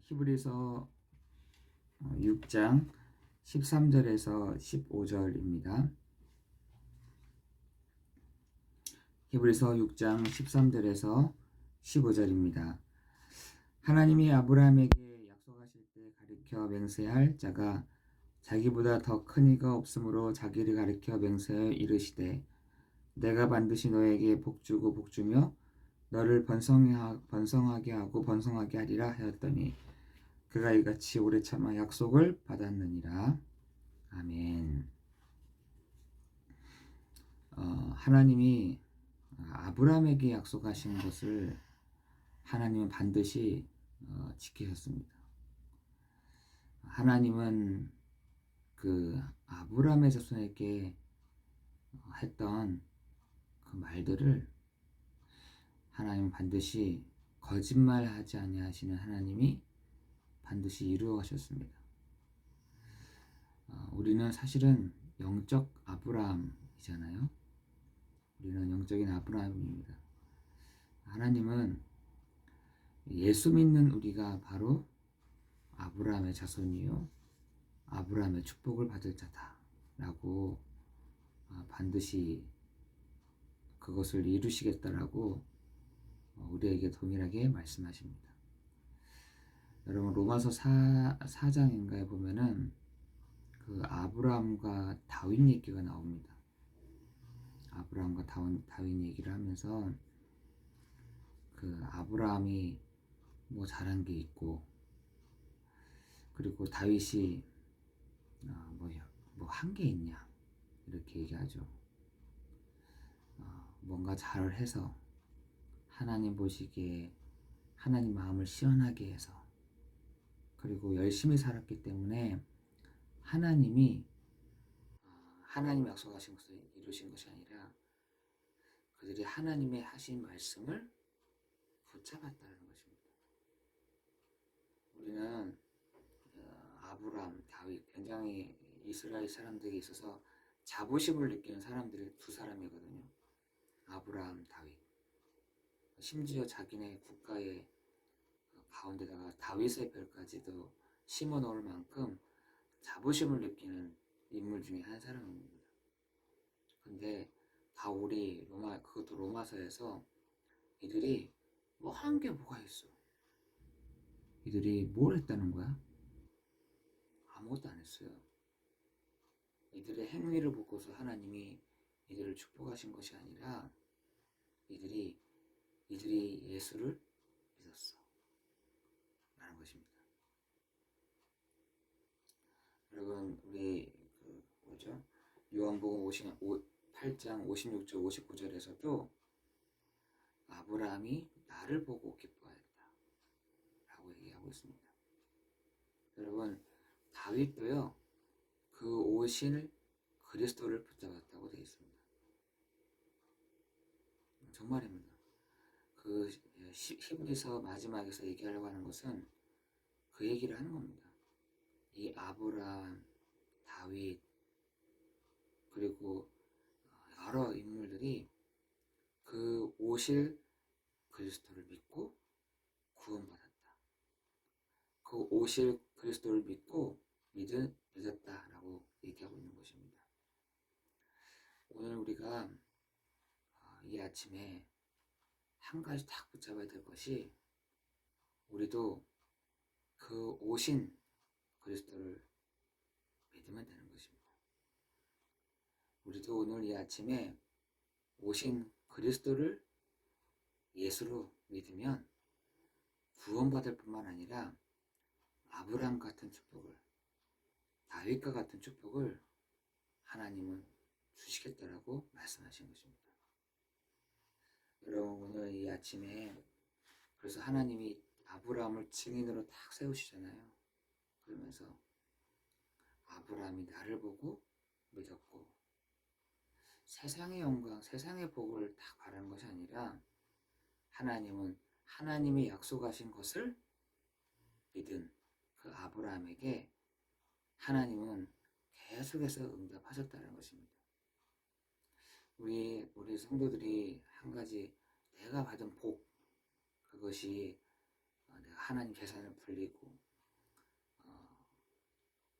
히브리서 6장 13절에서 15절입니다. 히브리서 6장 13절에서 15절입니다. 하나님이 아브라함에게 약속하실 때 가리켜 맹세할 자가 자기보다 더 큰 이가 없으므로 자기를 가리켜 맹세하여 이르시되 내가 반드시 너에게 복주고 복주며 너를 번성하게 하고 번성하게 하리라 하였더니 그가 이같이 오래 참아 약속을 받았느니라. 아멘. 하나님이 아브라함에게 약속하신 것을 하나님은 반드시 지키셨습니다. 하나님은 그 아브라함의 자손에게 했던 그 말들을 하나님은 반드시 거짓말하지 아니하시는 하나님이 반드시 이루어 가셨습니다. 우리는 사실은 영적 아브라함이잖아요. 우리는 영적인 아브라함입니다. 하나님은 예수 믿는 우리가 바로 아브라함의 자손이요 아브라함의 축복을 받을 자다라고 반드시 그것을 이루시겠다라고 우리에게 동일하게 말씀하십니다. 여러분 로마서 4장인가에 보면은 그 아브라함과 다윗 얘기가 나옵니다. 아브라함과 다윗 얘기를 하면서 그 아브라함이 뭐 잘한 게 있고 그리고 다윗이 뭐 한 게 있냐 이렇게 얘기하죠. 뭔가 잘해서 하나님 보시기에 하나님 마음을 시원하게 해서 그리고 열심히 살았기 때문에 하나님이 약속하신 것을 이루신 것이 아니라 그들이 하나님의 하신 말씀을 붙잡았다는 것입니다. 우리는 아브라함, 다윗 굉장히 이스라엘 사람들에게 있어서 자부심을 느끼는 사람들이 두 사람이거든요. 아브라함, 다윗. 심지어 자기네 국가의 가운데다가 다윗의 별까지도 심어 놓을 만큼 자부심을 느끼는 인물 중에 한 사람입니다. 근데 바울이 그것도 로마서에서 이들이 뭐 한 게 뭐가 있어? 이들이 뭘 했다는 거야? 아무것도 안 했어요. 이들의 행위를 보고서 하나님이 이들을 축복하신 것이 아니라 이들이 예수를 믿었어 라는 것입니다. 여러분 우리 요한복음 8장 56절 59절에서도 아브라함이 나를 보고 기뻐하였다 라고 얘기하고 있습니다. 여러분 다윗도요 그 오실 그리스도를 붙잡았다고 되어 있습니다. 정말입니다. 그 히브리서 마지막에서 얘기하려고 하는 것은 그 얘기를 하는 겁니다. 이 아브라함, 다윗 그리고 여러 인물들이 그 오실 그리스도를 믿고 구원받았다. 그 오실 그리스도를 믿고 믿었다라고 얘기하고 있는 것입니다. 오늘 우리가 이 아침에 한 가지 딱 붙잡아야 될 것이 우리도 그 오신 그리스도를 믿으면 되는 것입니다. 우리도 오늘 이 아침에 오신 그리스도를 예수로 믿으면 구원받을 뿐만 아니라 아브라함 같은 축복을 다윗과 같은 축복을 하나님은 주시겠다라고 말씀하신 것입니다. 여러분 오늘 이 아침에 그래서 하나님이 아브라함을 증인으로 딱 세우시잖아요. 그러면서 아브라함이 나를 보고 믿었고 세상의 영광, 세상의 복을 다 바라는 것이 아니라 하나님은 하나님이 약속하신 것을 믿은 그 아브라함에게 하나님은 계속해서 응답하셨다는 것입니다. 우리 성도들이 한 가지 내가 받은 복 그것이 내가 하나님 재산을 불리고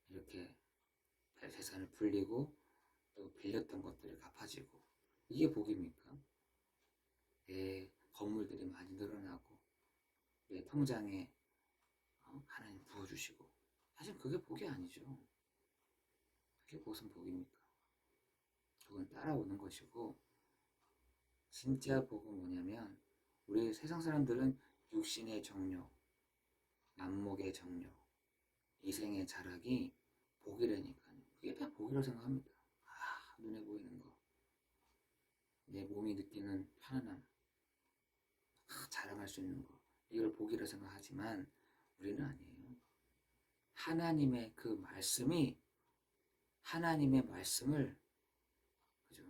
이렇게 재산을 불리고 또 빌렸던 것들이 갚아지고, 이게 복입니까? 내 건물들이 많이 늘어나고 내 통장에 하나님 부어주시고, 사실 그게 복이 아니죠. 그게 무슨 복입니까? 그건 따라오는 것이고, 진짜 복은 뭐냐면, 우리 세상 사람들은 육신의 정욕, 안목의 정욕, 이생의 자락이 복이라니까요. 그게 다 복이라고 생각합니다. 눈에 보이는 거, 내 몸이 느끼는 편안함, 자랑할 수 있는 거, 이걸 복이라 생각하지만 우리는 아니에요. 하나님의 그 말씀이, 하나님의 말씀을, 그죠?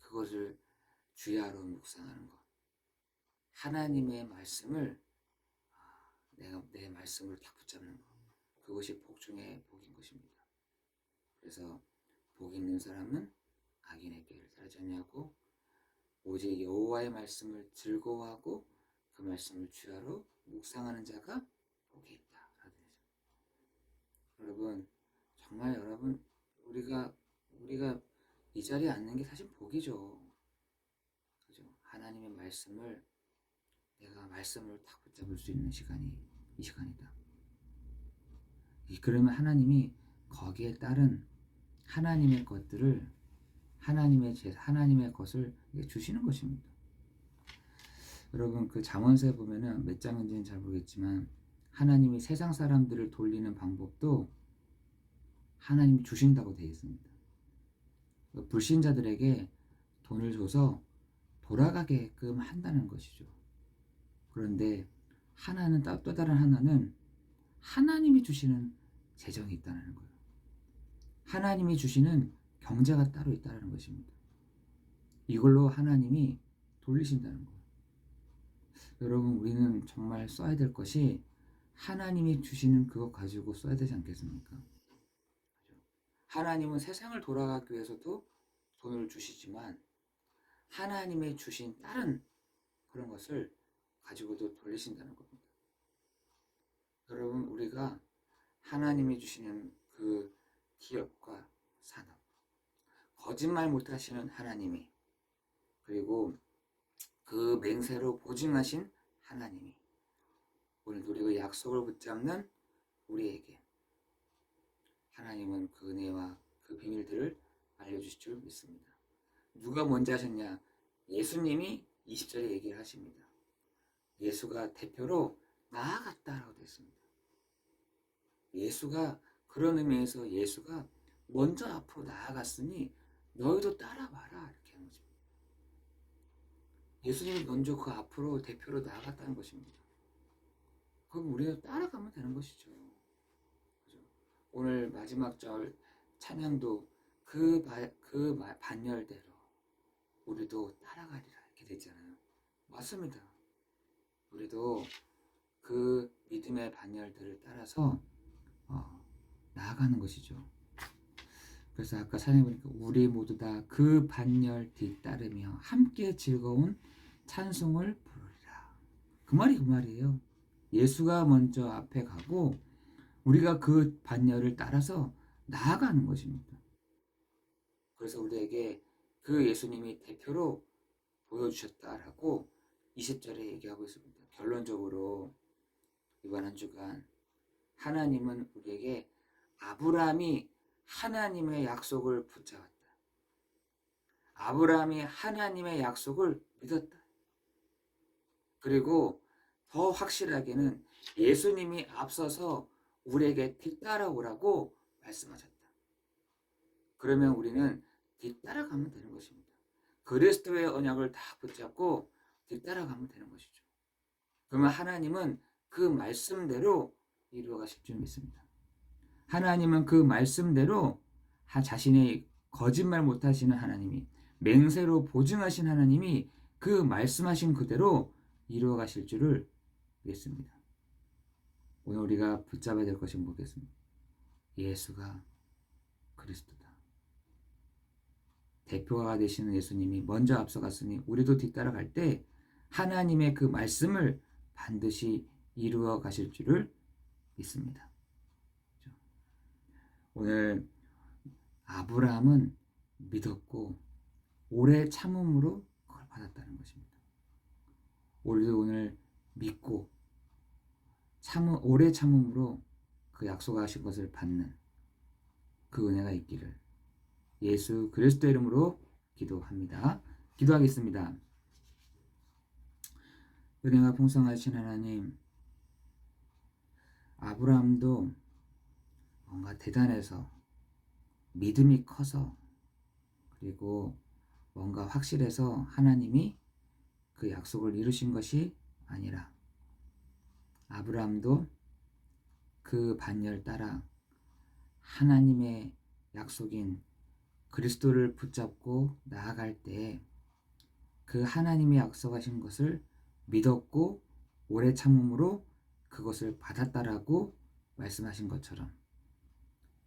그것을 주야로 묵상하는 것, 하나님의 말씀을, 내가 내 말씀을 딱 붙잡는 것, 그것이 복 중에 복인 것입니다. 그래서 복 있는 사람은 악인의 길을 따르지 아니하고 오직 여호와의 말씀을 즐거워하고 그 말씀을 주야로 묵상하는 자가 복이 있다. 여러분, 정말 여러분, 우리가 이 자리에 앉는 게 사실 복이죠. 그죠? 하나님의 말씀을, 내가 말씀을 딱 붙잡을 수 있는 시간이 이 시간이다. 그러면 하나님이 거기에 따른 하나님의 것들을, 하나님의 것을 주시는 것입니다. 여러분, 그 잠언서에 보면은 몇 장인지는 잘 모르겠지만, 하나님이 세상 사람들을 돌리는 방법도 하나님이 주신다고 되어 있습니다. 불신자들에게 돈을 줘서 돌아가게끔 한다는 것이죠. 그런데 또 다른 하나는 하나님이 주시는 재정이 있다는 거예요. 하나님이 주시는 경제가 따로 있다는 것입니다. 이걸로 하나님이 돌리신다는 거예요. 여러분, 우리는 정말 써야 될 것이 하나님이 주시는 그것 가지고 써야 되지 않겠습니까? 하나님은 세상을 돌아가기 위해서도 돈을 주시지만 하나님의 주신 다른 그런 것을 가지고도 돌리신다는 겁니다. 여러분, 우리가 하나님이 주시는 그 기업과 산업, 거짓말 못하시는 하나님이, 그리고 그 맹세로 보증하신 하나님이, 오늘도 우리가 약속을 붙잡는 우리에게 하나님은 그 은혜와 그 비밀들을 알려주실 줄 믿습니다. 누가 먼저 하셨냐? 예수님이 20절에 얘기를 하십니다. 예수가 대표로 나아갔다라고 되어 있습니다. 예수가, 그런 의미에서 예수가 먼저 앞으로 나아갔으니 너희도 따라와라, 이렇게 하는 것입니다. 예수님이 먼저 그 앞으로 대표로 나아갔다는 것입니다. 그럼 우리가 따라가면 되는 것이죠. 그죠? 오늘 마지막 절 찬양도 그 반열대로 우리도 따라가리라, 이렇게 되잖아요. 맞습니다. 우리도 그 믿음의 반열들을 따라서 나아가는 것이죠. 그래서 아까 찬양해 보니까 우리 모두 다 그 반열 뒤따르며 함께 즐거운 찬송을 부르리라. 그 말이에요. 예수가 먼저 앞에 가고 우리가 그 반열을 따라서 나아가는 것입니다. 그래서 우리에게 그 예수님이 대표로 보여주셨다라고 20절에 얘기하고 있습니다. 결론적으로 이번 한 주간 하나님은 우리에게 아브라함이 하나님의 약속을 붙잡았다. 아브라함이 하나님의 약속을 믿었다. 그리고 더 확실하게는 예수님이 앞서서 우리에게 뒤따라오라고 말씀하셨다. 그러면 우리는 뒤따라가면 되는 것입니다. 그리스도의 언약을 다 붙잡고 뒤따라가면 되는 것이죠. 그러면 하나님은 그 말씀대로 이루어 가실 줄 믿습니다. 하나님은 그 말씀대로 자신의 거짓말 못하시는 하나님이, 맹세로 보증하신 하나님이 그 말씀하신 그대로 이루어 가실 줄을 믿습니다. 오늘 우리가 붙잡아야 될 것이 뭐겠습니까? 예수가 그리스도다. 대표가 되시는 예수님이 먼저 앞서갔으니 우리도 뒤따라갈 때 하나님의 그 말씀을 반드시 이루어 가실 줄을 믿습니다. 오늘 아브라함은 믿었고 오래 참음으로 그걸 받았다는 것입니다. 우리도 오늘 믿고 오래 참음으로 그 약속하신 것을 받는 그 은혜가 있기를 예수 그리스도 이름으로 기도합니다. 기도하겠습니다. 은혜가 풍성하신 하나님, 아브라함도 뭔가 대단해서 믿음이 커서 그리고 뭔가 확실해서 하나님이 그 약속을 이루신 것이 아니라 아브라함도 그 반열 따라 하나님의 약속인 그리스도를 붙잡고 나아갈 때 그 하나님의 약속하신 것을 믿었고 오래 참음으로 그것을 받았다라고 말씀하신 것처럼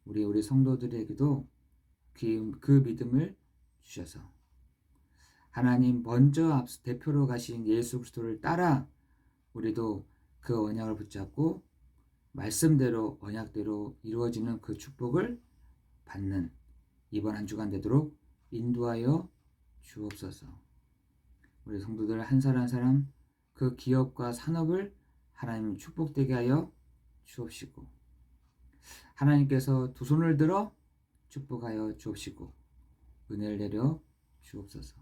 우리 성도들에게도 그 믿음을 주셔서 하나님 먼저 대표로 가신 예수 그리스도를 따라 우리도 그 언약을 붙잡고 말씀대로 언약대로 이루어지는 그 축복을 받는 이번 한 주간 되도록 인도하여 주옵소서. 우리 성도들 한 사람 한 사람 그 기업과 산업을 하나님 축복되게 하여 주옵시고 하나님께서 두 손을 들어 축복하여 주옵시고 은혜를 내려 주옵소서.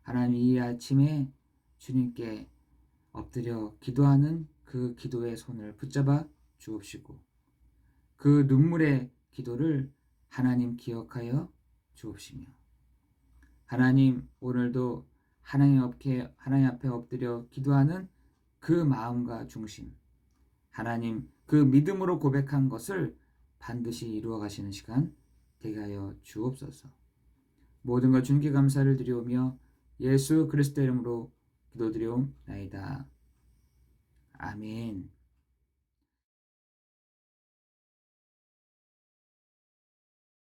하나님 이 아침에 주님께 엎드려 기도하는 그 기도의 손을 붙잡아 주옵시고 그 눈물의 기도를 하나님 기억하여 주옵시며 하나님 오늘도 하나님 앞에 엎드려 기도하는 그 마음과 중심 하나님 그 믿음으로 고백한 것을 반드시 이루어 가시는 시간 되게 하여 주옵소서. 모든 것 주님께 감사를 드리오며 예수 그리스도 이름으로 기도드리옵나이다. 아멘.